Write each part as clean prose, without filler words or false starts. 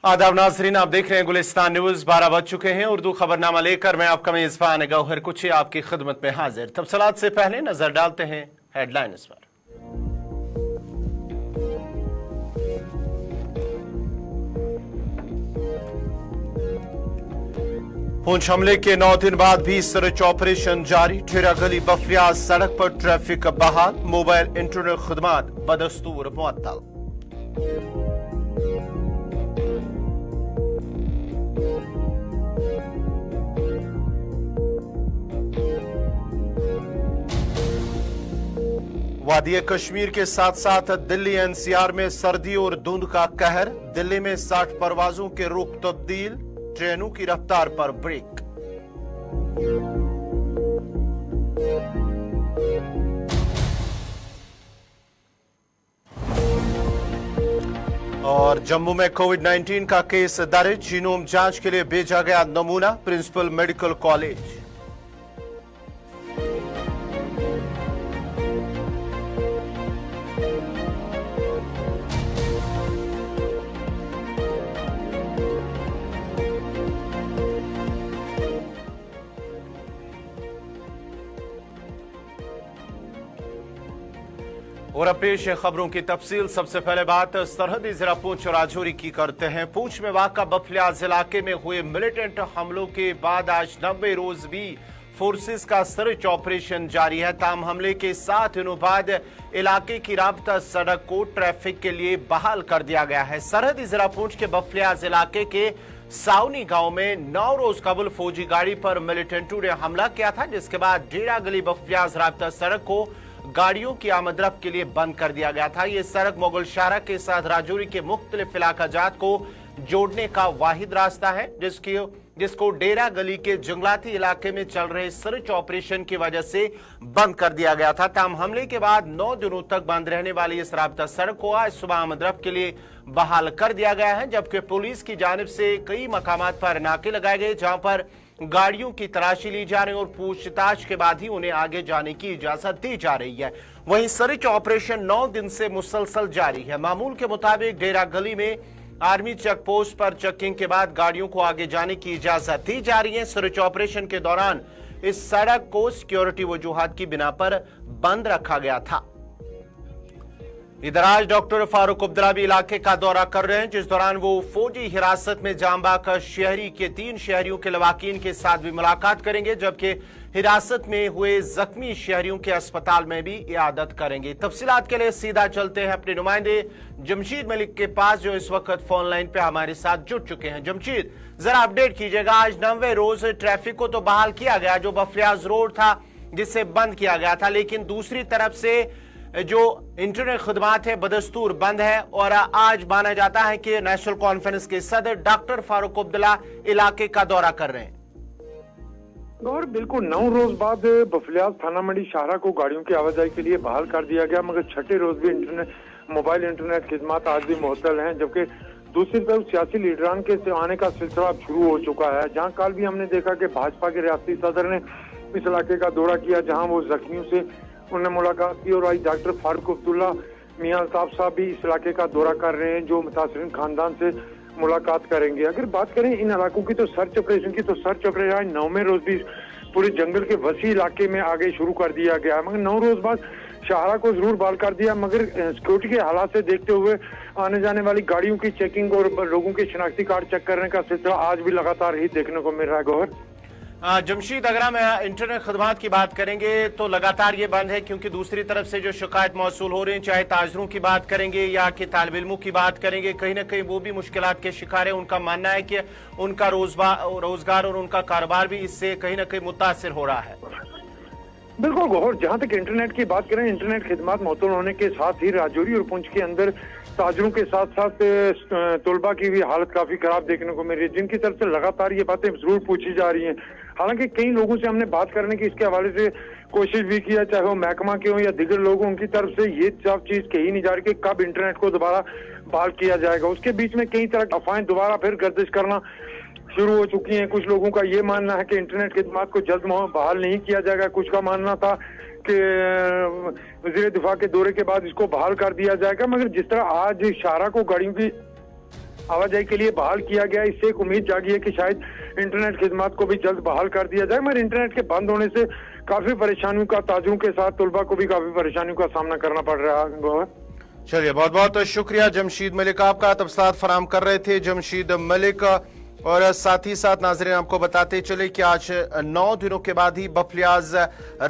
आदाब नाजरीन, आप देख रहे हैं गुलिस्तान न्यूज। 12 बज चुके हैं। उर्दू खबरनामा लेकर मैं आपका मेजबान गौहर कुची आपकी खिदमत में हाजिर। तफसीलात से पहले नजर डालते हैं हेडलाइंस पर। पुंछ हमले के 9 दिन बाद भी सर्च ऑपरेशन जारी। ठेरा गली बफरियाज सड़क पर ट्रैफिक बहाल। मोबाइल इंटरनेट खदमात बदस्तूर मुअत्तल। वादी कश्मीर के साथ साथ दिल्ली एनसीआर में सर्दी और धुंध का कहर। दिल्ली में 60 परवाजों के रुख तब्दील। ट्रेनों की रफ्तार पर ब्रेक। और जम्मू में कोविड-19 का केस दर्ज। जीनोम जांच के लिए भेजा गया नमूना। Principal medical college. और अब पेश है खबरों की तफसील। सबसे पहले बात सरहदी जिला पूंछ और राजौरी की करते हैं। पूंछ में वाक़ा बफलियाज इलाके में हुए मिलिटेंट हमलों के बाद आज 90 रोज भी फोर्सेस का सर्च ऑपरेशन जारी है। ताम हमले के 7 दिनों बाद इलाके की राबता सड़क को ट्रैफिक के लिए बहाल कर दिया गया है। सरहदी जिला पूंछ के बफलियाज इलाके के सावनी गांव में 9 रोज कबल फौजी गाड़ी पर मिलिटेंटों ने हमला किया था, जिसके बाद डेरा गली बफलियाज राबता सड़क को गाड़ियों की आमदरफ्त के लिए बंद कर दिया गया था। यह सड़क मुगल शाहरा के साथ राजौरी के मुख्तलिफ इलाका जात को जोड़ने का वाहिद रास्ता है, जिसको डेरा गली के जंगलाती इलाके में चल रहे सर्च ऑपरेशन की वजह से बंद कर दिया गया था। ताम हमले के बाद 9 दिनों तक बंद रहने वाली इस राबता सड़क को आज सुबह आमदरफ्त के लिए बहाल कर दिया गया है, जबकि पुलिस की जानिब से कई मकामात पर नाके लगाए गए, जहां पर गाड़ियों की तलाशी ली जा रही है और पूछताछ के बाद ही उन्हें आगे जाने की इजाजत दी जा रही है। वहीं सर्च ऑपरेशन 9 दिन से मुसलसल जारी है। मामूल के मुताबिक डेरा गली में आर्मी चेक पोस्ट पर चेकिंग के बाद गाड़ियों को आगे जाने की इजाजत दी जा रही है। सर्च ऑपरेशन के दौरान इस सड़क को सिक्योरिटी वजूहात की बिना पर बंद रखा गया था। इधर आज डॉक्टर फारूक अब्दुल्ला भी इलाके का दौरा कर रहे हैं, जिस दौरान वो फौजी हिरासत में जामबाग शहरी के 3 शहरियों के लवाकीन के साथ भी मुलाकात करेंगे, जबकि हिरासत में हुए जख्मी शहरियों के अस्पताल में भी इयादत करेंगे। तफसीलात के लिए सीधा चलते हैं अपने नुमाइंदे जमशीद मलिक के पास, जो इस वक्त फोन लाइन पे हमारे साथ जुड़ चुके हैं। जमशीद, जरा अपडेट कीजिएगा। आज 90 रोज ट्रैफिक को तो बहाल किया गया, जो बफरियाज रोड था जिसे बंद किया गया था, लेकिन दूसरी तरफ से जो इंटरनेट खदमात है बदस्तूर बंद है। और आज माना जाता है कि नेशनल कॉन्फ्रेंस के सदर डॉक्टर फारूक अब्दुल्ला इलाके का दौरा कर रहे हैं। और बिल्कुल 9 रोज बाद बफलियाज थाना मंडी शाहरा को गाड़ियों की आवाजाही के लिए बहाल कर दिया गया, मगर छठे रोज भी मोबाइल इंटरनेट खिदमात आज भी मुअत्तल हैं। जबकि दूसरी तरफ सियासी लीडरान के आने का सिलसिला अब शुरू हो चुका है, जहां कल भी हमने देखा कि भाजपा के रियासती सदर ने इस इलाके का दौरा किया, जहां वो जख्मियों से उन्होंने मुलाकात की। और आज डॉक्टर फारूक अब्दुल्ला मियां अल्ताफ साहब भी इस इलाके का दौरा कर रहे हैं, जो मुतासरीन खानदान से मुलाकात करेंगे। अगर बात करें इन इलाकों की तो सर्च ऑपरेशन की, तो सर्च ऑपरेशन आज 9वें रोज भी पूरे जंगल के वसी इलाके में आगे शुरू कर दिया गया, मगर 9 रोज बाद शाहरा को जरूर बहाल कर दिया, मगर सिक्योरिटी के हालात से देखते हुए आने जाने वाली गाड़ियों की चेकिंग और लोगों के शनाख्ती कार्ड चेक करने का सिलसिला आज भी लगातार ही देखने को मिल रहा है। गौहर जमशीद, अगर हम इंटरनेट खदमात की बात करेंगे तो लगातार ये बंद है, क्योंकि दूसरी तरफ से जो शिकायत मौसूल हो रही है, चाहे ताजरों की बात करेंगे या कि तालिब इल्मों की बात करेंगे, कहीं ना कहीं वो भी मुश्किलात के शिकार है। उनका मानना है कि उनका रोजगार और उनका कारोबार भी इससे कहीं ना कहीं मुतासिर हो रहा है। बिल्कुल गौहर, जहां तक इंटरनेट की बात करें, इंटरनेट खिदमात मुअत्तल होने के साथ ही राजौरी और पुंछ के अंदर ताजरों के साथ साथ तलबा की भी हालत काफी खराब देखने को मिल रही है, जिनकी तरफ से लगातार ये बातें जरूर पूछी जा रही हैं। हालांकि कई लोगों से हमने बात करने की इसके हवाले से कोशिश भी किया, चाहे वो महकमा के हों या दिगर लोग हों, उनकी तरफ से ये सब चीज कही नहीं जा रही कि कब इंटरनेट को दोबारा बहाल किया जाएगा। उसके बीच में कई तरह की अफवाहें दोबारा फिर गर्दिश करना शुरू हो चुकी हैं। कुछ लोगों का ये मानना है कि इंटरनेट खिदमात को जल्द बहाल नहीं किया जाएगा, कुछ का मानना था कि वजीर दिफा के दौरे के बाद इसको बहाल कर दिया जाएगा। मगर जिस तरह आज शाहरा को गाड़ियों की आवाजाही के लिए बहाल किया गया। इससे एक उम्मीद जागी है कि शायद इंटरनेट खिदमत को भी जल्द बहाल कर दिया जाए, मगर इंटरनेट के बंद होने से काफी परेशानियों का ताजुओं के साथ तुलबा को भी काफी परेशानियों का सामना करना पड़ रहा है। चलिए, बहुत बहुत शुक्रिया जमशीद मलिक, आपका तफसीलात फराम कर रहे थे जमशीद मलिक। और साथ ही साथ नाज़रीन आपको बताते चले कि आज 9 दिनों के बाद ही बफलियाज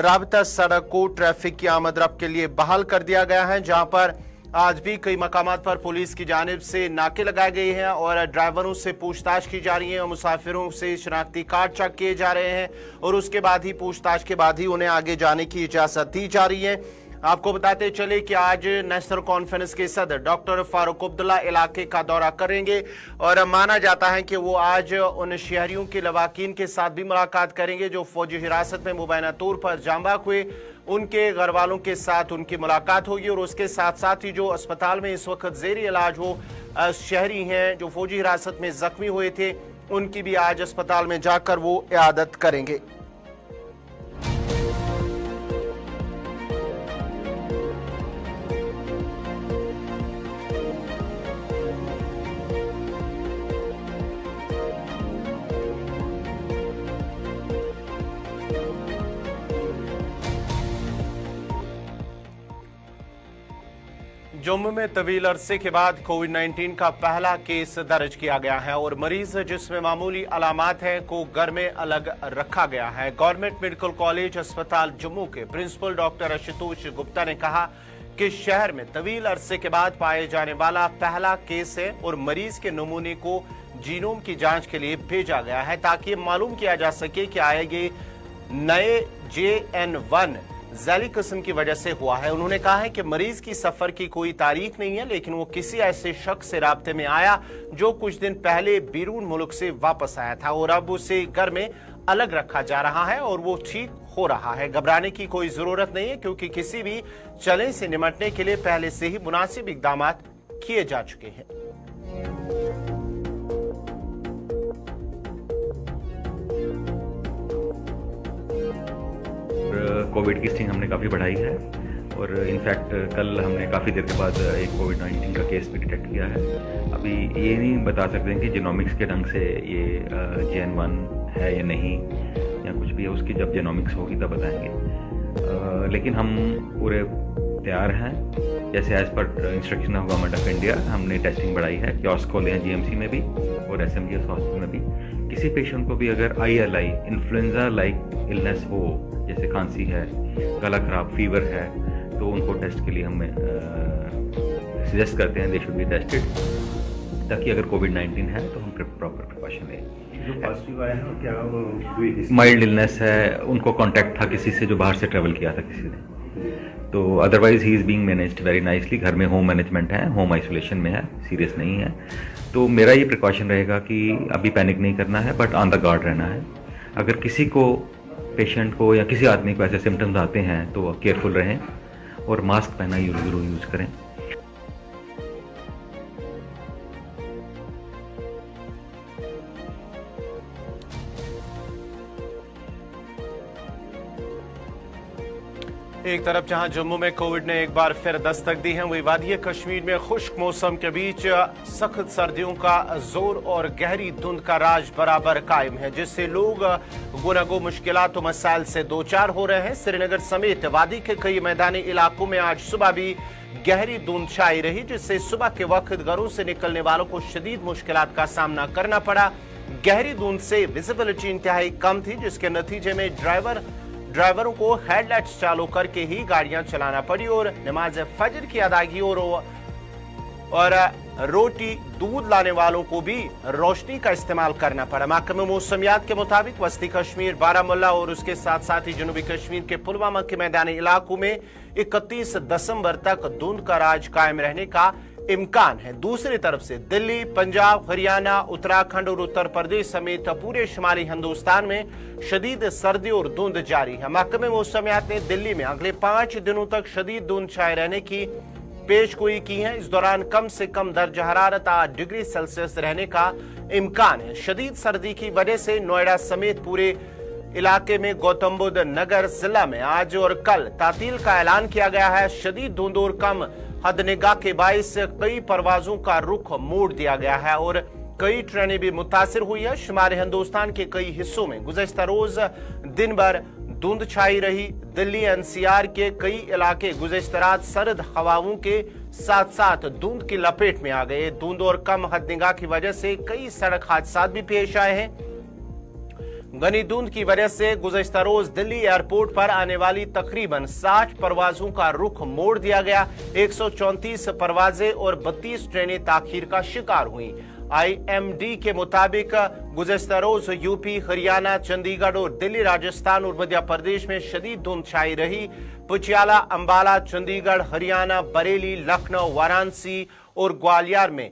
राबता सड़क को ट्रैफिक की आमद-रफ्त के लिए बहाल कर दिया गया है, जहां पर आज भी कई मकामात पर पुलिस की जानिब से नाके लगाए गए हैं और ड्राइवरों से पूछताछ की जा रही है और मुसाफिरों से शनाख्ती कार्ड चेक किए जा रहे हैं और उसके बाद ही पूछताछ के बाद ही उन्हें आगे जाने की इजाजत दी जा रही है। आपको बताते चले कि आज नेशनल कॉन्फ्रेंस के सदर डॉक्टर फारूक अब्दुल्ला इलाके का दौरा करेंगे और माना जाता है कि वो आज उन शहरियों के लवाकीन के साथ भी मुलाकात करेंगे जो फौजी हिरासत में मुबैना तौर पर जांबाक हुए। उनके घर वालों के साथ उनकी मुलाकात होगी और उसके साथ साथ ही जो अस्पताल में इस वक्त जेरी इलाज वो शहरी हैं जो फौजी हिरासत में जख्मी हुए थे, उनकी भी आज अस्पताल में जाकर वो इयादत करेंगे। जम्मू में तवील अरसे के बाद कोविड-19 का पहला केस दर्ज किया गया है और मरीज जिसमें मामूली अलामात है को घर में अलग रखा गया है। गवर्नमेंट मेडिकल कॉलेज अस्पताल जम्मू के प्रिंसिपल डॉक्टर आशुतोष गुप्ता ने कहा कि शहर में तवील अरसे के बाद पाए जाने वाला पहला केस है और मरीज के नमूने को जीनोम की जांच के लिए भेजा गया है ताकि मालूम किया जा सके कि आए ये नए JN1 जैली किस्म की वजह से हुआ है। उन्होंने कहा है कि मरीज की सफर की कोई तारीख नहीं है, लेकिन वो किसी ऐसे शख्स से राब्ते में आया जो कुछ दिन पहले बैरून मुल्क से वापस आया था और अब उसे घर में अलग रखा जा रहा है और वो ठीक हो रहा है। घबराने की कोई जरूरत नहीं है क्योंकि किसी भी चैलेंज से निपटने के लिए पहले से ही मुनासिब इकदाम किए जा चुके हैं। कोविड की टेस्टिंग हमने काफ़ी बढ़ाई है और इनफैक्ट कल हमने काफ़ी देर के बाद एक कोविड-19 का केस भी डिटेक्ट किया है। अभी ये नहीं बता सकते कि जीनोमिक्स के ढंग से ये JN1 है या नहीं या कुछ भी है, उसकी जब जीनोमिक्स होगी तब बताएंगे। लेकिन हम पूरे तैयार हैं, जैसे as per instruction of government of India हमने टेस्टिंग बढ़ाई है। कियोस्क खोले हैं GMC में भी और SMGS हॉस्पिटल में भी। किसी पेशेंट को भी अगर ILI इन्फ्लुएंजा लाइक इलनेस हो, जैसे खांसी है, गला खराब, फीवर है, तो उनको टेस्ट के लिए हम सजेस्ट करते हैं दे शुड बी टेस्टेड, ताकि अगर कोविड-19 है तो हम प्रॉपर प्रिकॉशन लें। जो पॉजिटिव आया है क्या वो माइल्ड इलनेस है, उनको कांटेक्ट था किसी से जो बाहर से ट्रैवल किया था किसी ने, तो otherwise he is being managed very nicely. घर में होम मैनेजमेंट है, होम आइसोलेशन में है, सीरियस नहीं है। तो मेरा ये प्रिकॉशन रहेगा कि अभी पैनिक नहीं करना है बट ऑन द गार्ड रहना है। अगर किसी को पेशेंट को या किसी आदमी को ऐसे सिम्टम्स आते हैं तो केयरफुल रहें और मास्क पहना जरूर यूज़ करें। एक तरफ जहां जम्मू में कोविड ने एक बार फिर दस्तक दी है, वही वादी कश्मीर में खुश्क मौसम के बीच सख्त सर्दियों का जोर और गहरी धुंध का राज बराबर कायम है, जिससे लोग गुनागो मुश्किलात और मसाइल से दो चार हो रहे हैं। श्रीनगर समेत वादी के कई मैदानी इलाकों में आज सुबह भी गहरी धुंध छाई रही, जिससे सुबह के वक्त घरों से निकलने वालों को शदीद मुश्किलात का सामना करना पड़ा। गहरी धुंध से विजिबिलिटी इंतहाई कम थी, जिसके नतीजे में ड्राइवरों को हेडलाइट्स चालू करके ही गाड़ियां चलाना पड़ी और नमाज फजर की अदायगी और रोटी दूध लाने वालों को भी रोशनी का इस्तेमाल करना पड़ा। महकमे मौसमियात के मुताबिक वस्ती कश्मीर, बारामुल्ला और उसके साथ साथ ही जनूबी कश्मीर के पुलवामा के मैदानी इलाकों में 31 दिसंबर तक धुंध का राज कायम रहने का इम्कान है। दूसरी तरफ से दिल्ली, पंजाब, हरियाणा, उत्तराखंड और उत्तर प्रदेश समेत पूरे शुमाली हिंदुस्तान में शदीद सर्दी और धुंध जारी है। महकमे मौसमियात ने दिल्ली में अगले 5 दिनों तक शदीद धुंध छाए रहने की पेशगोई की है। इस दौरान कम से कम दर्ज हरारत 8 डिग्री सेल्सियस रहने का इम्कान है। शदीद सर्दी की वजह से नोएडा समेत पूरे इलाके में गौतम बुद्ध नगर जिला में आज और कल तातील का ऐलान किया गया है। शदीद धुंध और कम हदनिगाह के बाइस कई परवाजों का रुख मोड़ दिया गया है और कई ट्रेनें भी मुतासिर हुई है। शुमारी हिंदुस्तान के कई हिस्सों में गुज़श्ता रोज दिन भर धुंध छाई रही। दिल्ली एनसीआर के कई इलाके गुज़श्ता रात सर्द हवाओं के साथ साथ धुंध की लपेट में आ गए। धुंध और कम हदनिगाह की वजह से कई सड़क हादसा भी पेश आए हैं। घनी धुंध की वजह से गुज़श्ता रोज दिल्ली एयरपोर्ट पर आने वाली तकरीबन 60 परवाजों का रुख मोड़ दिया गया। 134 परवाजें और 32 ट्रेनें ताखीर का शिकार हुई। IMD के मुताबिक गुज़श्ता रोज यूपी, हरियाणा, चंडीगढ़ और दिल्ली, राजस्थान और मध्य प्रदेश में शदीद धुंध छाई रही। पटियाला, अंबाला, चंडीगढ़, हरियाणा, बरेली, लखनऊ, वाराणसी और ग्वालियर में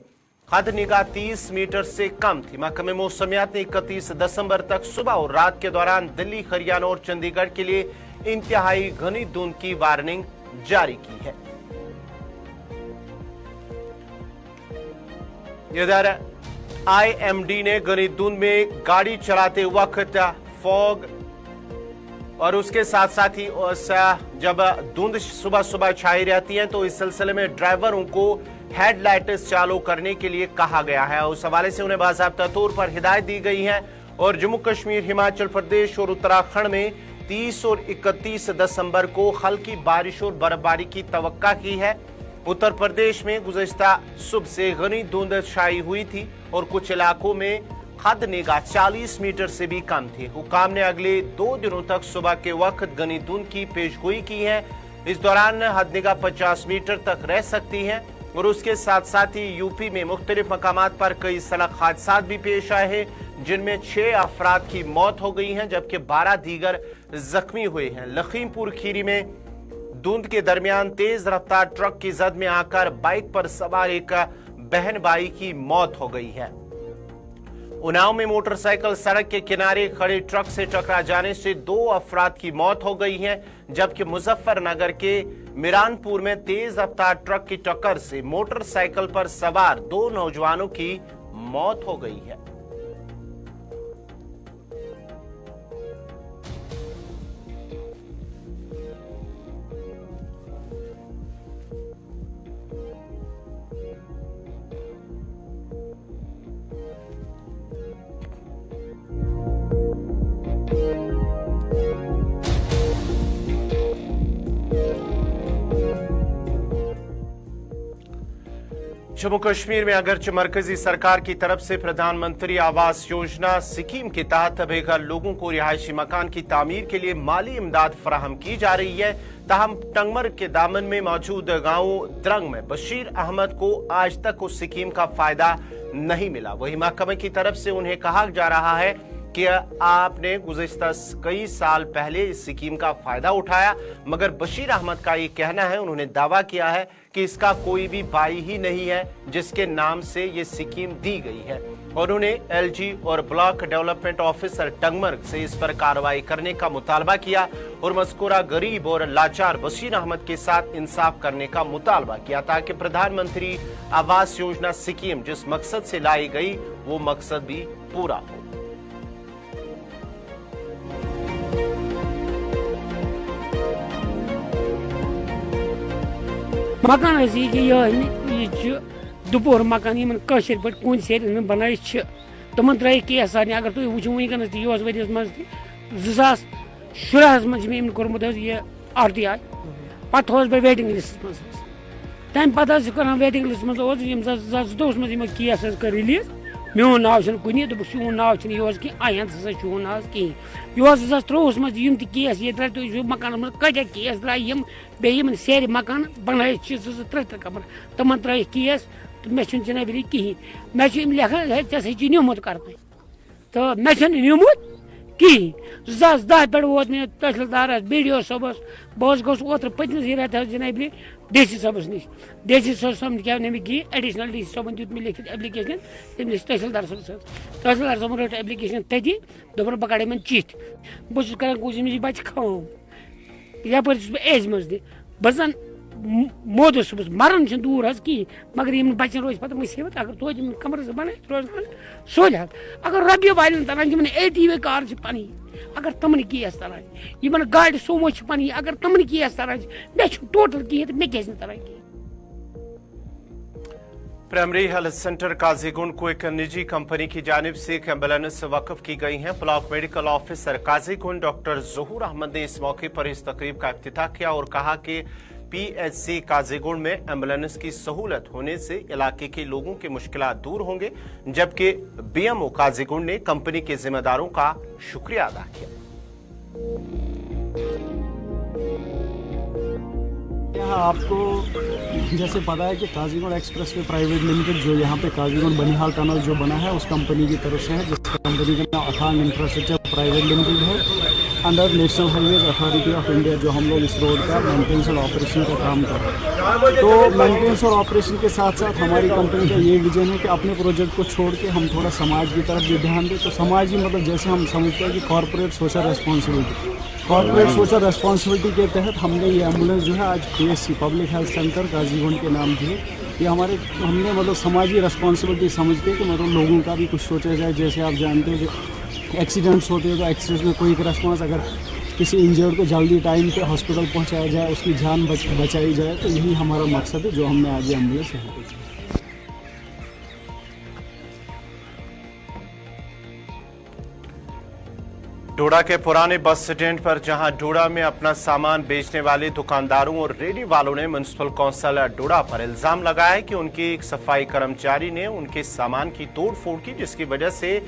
हदनिगाह 30 मीटर से कम थी। महकमे मौसमियात ने 31 दिसंबर तक सुबह और रात के दौरान दिल्ली, हरियाणा और चंडीगढ़ के लिए इंतहाई घनी धुंध की वार्निंग जारी की है। इधर IMD ने घनी धुंध में गाड़ी चलाते वक्त फॉग और उसके साथ साथ ही जब धुंध सुबह सुबह छाई रहती है तो इस सिलसिले में ड्राइवरों को हेडलाइट्स चालू करने के लिए कहा गया है। उस हवाले से उन्हें बाज़ाब्ता तौर पर हिदायत दी गई है। और जम्मू कश्मीर, हिमाचल प्रदेश और उत्तराखंड में 30 और 31 दिसंबर को हल्की बारिश और बर्फबारी की तवक्का की है। उत्तर प्रदेश में गुज़श्ता सुबह से घनी धुंध छाई हुई थी और कुछ इलाकों में हदनिगाह 40 मीटर से भी कम थी। हुकाम ने अगले 2 दिनों तक सुबह के वक्त घनी धुंध की पेशगोई की है। इस दौरान हदनिगाह 50 मीटर तक रह सकती है और उसके साथ साथ ही यूपी में मुख्तलिफ मकामात पर कई सड़क हादसा भी पेश आए हैं, जिनमें 6 अफराद की मौत हो गई है जबकि 12 दीगर जख्मी हुए हैं। लखीमपुर खीरी में धुंध के दरमियान तेज रफ्तार ट्रक की जद में आकर बाइक पर सवार एक बहन भाई की मौत हो गई है। उन्नाव में मोटरसाइकिल सड़क के किनारे खड़े ट्रक से टकरा जाने से 2 अफराद की मौत हो गई है जबकि मुजफ्फरनगर के मिरानपुर में तेज रफ्तार ट्रक की टक्कर से मोटरसाइकिल पर सवार 2 नौजवानों की मौत हो गई है। जम्मू कश्मीर में अगरचे मरकजी सरकार की तरफ से प्रधानमंत्री आवास योजना स्कीम के तहत बेघर लोगों को रिहायशी मकान की तामीर के लिए माली इमदाद फराहम की जा रही है। ताहम टंगमर के दामन में मौजूद गांव द्रंग में बशीर अहमद को आज तक उस स्कीम का फायदा नहीं मिला। वही महकमे की तरफ से उन्हें कहा जा रहा है कि आपने गुज़श्ता कई साल पहले इस स्कीम का फायदा उठाया, मगर बशीर अहमद का ये कहना है, उन्होंने दावा किया है कि इसका कोई भी भाई ही नहीं है जिसके नाम से ये स्कीम दी गई है और उन्हें LG और ब्लॉक डेवलपमेंट ऑफिसर टंगमर्ग से इस पर कार्रवाई करने का मुतालबा किया और मज़कूरा गरीब और लाचार बशीर अहमद के साथ इंसाफ करने का मुतालबा किया ताकि प्रधानमंत्री आवास योजना स्कीम जिस मकसद से लाई गई वो मकसद भी पूरा हो। मकान ये दुपोर मकान इन कशर पे कुन सेर बनाई तमन त्रे केस सारे अगर तुम वो वनकस तस वरियस मज 2017 मे कोर्मुत ये RTI पत् बह वेटिंग लिस्ट मज तम पे कर वेटिंग लिस्ट मज 2022 मज केस कर रिलीज मोन नाव कुन दोप चून नाव यह कि आयन हसा चून नाव कहें यह 2023 मज केस ये द्राय मकान मज कत केस द्राय बे सेर मकान बनाई 3 कमर तमन त्रे केस तो मे जनाब कहें मे लेखान ऐसे निमुत कर तो मे निमुत कहें 2010 पे वोत मे तहसीलदार BDO सबस बस गोस ओत्र पतमिस रेत जनाब DC सबस नश DC सब क्या मे कहें एडिशनल DC सबन दित मे लिखित एप्लिकेशन तमिस तहसीलदार सब रट एप्लिकेशन तथी दोपन बह कड़ चिठ बहुत कर बच्चे काम यप एज मज बह मोद सुबह मरन दूर कहें मगर इन बच्चन रोज पे मुसीबत अगर तो कमर बन रोज सोलह अगर रबियो वाले तरान ATV कार पन अगर तमन केस तरान गाड़ सोमो पन अगर तमन केस तरान मे टोटल कहें तो मे क्या तरान कहें। प्राइमरी हेल्थ सेंटर काजीगुंड को एक निजी कंपनी की जानिब से एक एम्बुलेंस वक्फ की गई है। Block medical officer Qazigund doctor Zahoor Ahmad ने इस मौके पर इस तकरीब का इफ्तिताह किया और कहा कि पीएचसी काजीगुंड में एम्बुलेंस की सहूलत होने से इलाके के लोगों की मुश्किलात दूर होंगे, जबकि बीएमओ काजीगुंड ने कंपनी के जिम्मेदारों का शुक्रिया अदा किया। यहाँ आपको जैसे पता है कि काजीगुंड एक्सप्रेसवे प्राइवेट लिमिटेड जो यहाँ पे काजीगुंड बनिहाल टनल जो बना है उस कंपनी की तरफ से है, जिस कंपनी का नाम अथांग इंफ्रास्ट्रक्चर प्राइवेट लिमिटेड है। Under national highways authority of India जो हम लोग इस रोड का मेंटेनेंस और ऑपरेशन का काम कर रहे हैं। तो मेंटेनेंस और ऑपरेशन के साथ साथ हमारी कंपनी का ये विजन है कि अपने प्रोजेक्ट को छोड़ के हम थोड़ा समाज की तरफ भी ध्यान दें। तो समाज ही मतलब जैसे हम समझते हैं कि कॉर्पोरेट सोशल रेस्पॉन्सिबिलिटी के तहत हमने ये एम्बुलेंस जो है आज PHC public health centre Qazigund के नाम दी है। ये हमने मतलब समाजी रेस्पॉन्सिबिलिटी समझ के कि मतलब लोगों का भी कुछ सोचा जाए। जैसे आप जानते हो जो एक्सीडेंट्स होते हैं तो एक्सीडेंट्स में कोई रेस्पॉन्स, अगर किसी इंजर्ड को जल्दी टाइम पे हॉस्पिटल पहुंचाया जाए, उसकी जान बचाई जाए, तो यही हमारा मकसद है जो हमने आज ये एम्बुलेंस है। डोडा के पुराने बस स्टैंड पर जहां डोडा में अपना सामान बेचने वाले दुकानदारों और रेडी वालों ने म्युनिसिपल कौंसिल डोडा पर इल्जाम लगाया कि उनके एक सफाई कर्मचारी ने उनके सामान की तोड़फोड़ की, जिसकी वजह से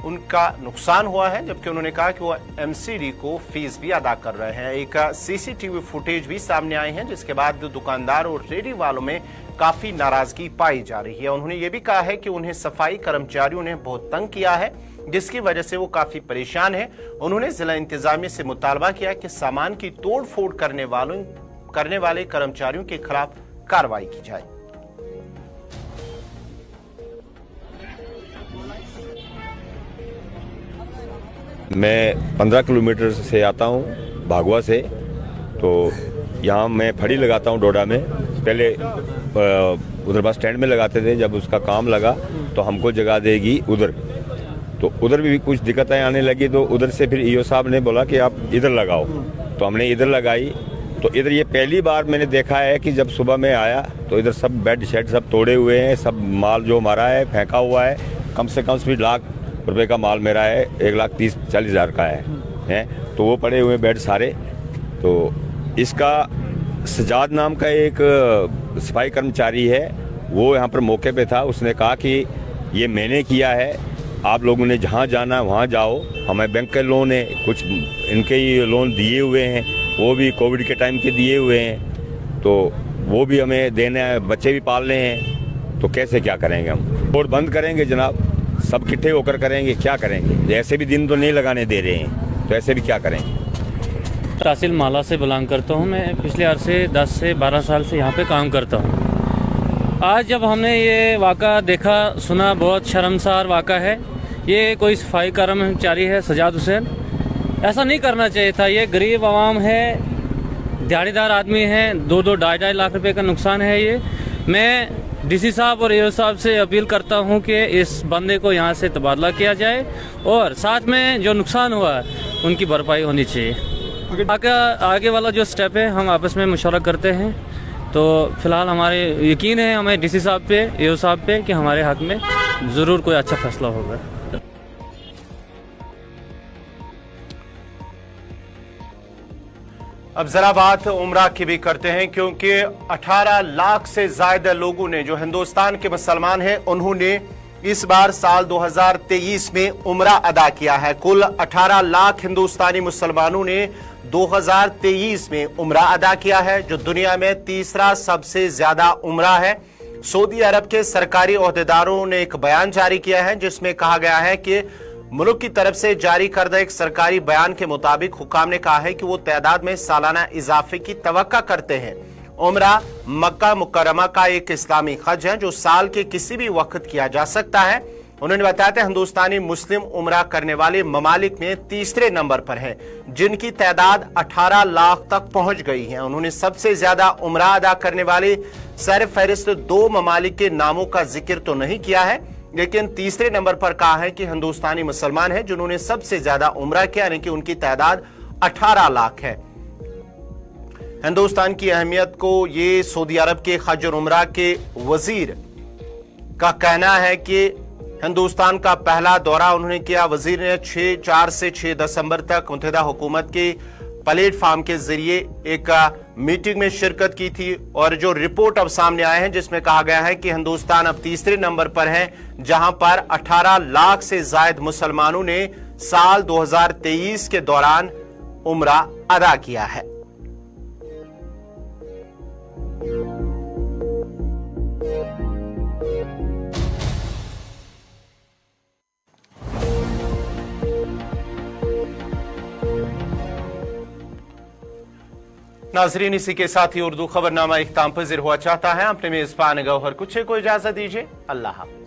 उनका नुकसान हुआ है, जबकि उन्होंने कहा कि वो एमसीडी को फीस भी अदा कर रहे हैं। एक सीसीटीवी फुटेज भी सामने आई है, जिसके बाद दुकानदार और रेडी वालों में काफी नाराजगी पाई जा रही है। उन्होंने ये भी कहा है कि उन्हें सफाई कर्मचारियों ने बहुत तंग किया है, जिसकी वजह से वो काफी परेशान है। उन्होंने जिला इंतजामिया से मुतालबा किया कि सामान की तोड़फोड़ करने वाले कर्मचारियों के खिलाफ कार्रवाई की जाए। मैं 15 किलोमीटर से आता हूँ भागवा से, तो यहाँ मैं फड़ी लगाता हूँ डोडा में। पहले उधर बस स्टैंड में लगाते थे, जब उसका काम लगा तो हमको जगह देगी उधर, तो उधर भी कुछ दिक्कतें आने लगी। तो उधर से फिर ईओ साहब ने बोला कि आप इधर लगाओ, तो हमने इधर लगाई। तो इधर ये पहली बार मैंने देखा है कि जब सुबह में आया तो इधर सब बेड शेड सब तोड़े हुए हैं, सब माल जो हमारा है फेंका हुआ है। कम से कम 1 लाख रुपए का माल मेरा है, 1,30,40,000 का है, तो वो पड़े हुए बेड सारे। तो इसका सजाद नाम का एक सफाई कर्मचारी है, वो यहाँ पर मौके पे था। उसने कहा कि ये मैंने किया है, आप लोगों ने जहाँ जाना वहाँ जाओ। हमें बैंक के लोन है, कुछ इनके ही लोन दिए हुए हैं, वो भी कोविड के टाइम के दिए हुए हैं, तो वो भी हमें देने हैं, बच्चे भी पालने हैं, तो कैसे क्या करेंगे हम? और बंद करेंगे जनाब, सब इकट्ठे होकर करेंगे, क्या करेंगे? ऐसे भी दिन तो नहीं लगाने दे रहे हैं, तो ऐसे भी क्या करेंगे? तहसील माला से बिलोंग करता हूँ मैं। पिछले अरसे 10 से 12 साल से यहाँ पे काम करता हूँ। आज जब हमने ये वाक़ा देखा सुना, बहुत शर्मसार वाक़ा है। ये कोई सफाई कर्मचारी है सजाद हुसैन, ऐसा नहीं करना चाहिए था। ये गरीब आवाम है, दिहाड़ीदार आदमी है, 2-2, 2.5 लाख रुपए का नुकसान है ये। मैं डीसी साहब और एओ साहब से अपील करता हूं कि इस बंदे को यहां से तबादला किया जाए और साथ में जो नुकसान हुआ है उनकी भरपाई होनी चाहिए। आगे वाला जो स्टेप है हम आपस में मशवरा करते हैं। तो फिलहाल हमारे यकीन है हमें डीसी साहब पे, एओ साहब पे कि हमारे हक में ज़रूर कोई अच्छा फैसला होगा। अब जरा बात उम्रा की भी करते हैं, क्योंकि 18 लाख से ज्यादा लोगों ने, जो हिंदुस्तान के मुसलमान हैं, उन्होंने इस बार साल 2023 में उम्रा अदा किया है। कुल 18 लाख हिंदुस्तानी मुसलमानों ने 2023 में उम्रा अदा किया है, जो दुनिया में तीसरा सबसे ज्यादा उम्रा है। सऊदी अरब के सरकारी ओहदेदारों ने एक बयान जारी किया है, जिसमें कहा गया है कि मुल्क की तरफ से जारी करदा एक सरकारी बयान के मुताबिक हुकाम ने कहा है कि वो तादाद में सालाना इजाफे की तवक्का करते हैं। उम्रा मक्का मुकर्रमा का एक इस्लामी हज है, जो साल के किसी भी वक्त किया जा सकता है। उन्होंने बताया था हिंदुस्तानी मुस्लिम उम्रा करने वाले ममालिक में तीसरे नंबर पर है, जिनकी तादाद 18 लाख तक पहुंच गई है। उन्होंने सबसे ज्यादा उम्रा अदा करने वाले सर फहरिस्त 2 ममालिक के नामों का जिक्र तो नहीं किया है, लेकिन तीसरे नंबर पर कहा है कि हिंदुस्तानी मुसलमान है जिन्होंने सबसे ज्यादा उम्रा किया, यानी कि उनकी तादाद 18 लाख है। हिंदुस्तान की अहमियत को ये सऊदी अरब के हज और उम्रा के वजीर का कहना है कि हिंदुस्तान का पहला दौरा उन्होंने किया। वजीर ने 4 से 6 दिसंबर तक मुत्तहिदा हुकूमत के प्लेटफॉर्म के जरिए एक मीटिंग में शिरकत की थी और जो रिपोर्ट अब सामने आए हैं जिसमें कहा गया है कि हिंदुस्तान अब तीसरे नंबर पर है, जहां पर 18 लाख से ज्यादा मुसलमानों ने साल 2023 के दौरान उम्रा अदा किया है। नाजरीन, इसी के साथ ही उर्दू खबरनामा इख्ताम पज़ीर हुआ चाहता है। अपने मेजबान गौहर कुछ को इजाजत दीजिए। अल्लाह हाफ़िज़।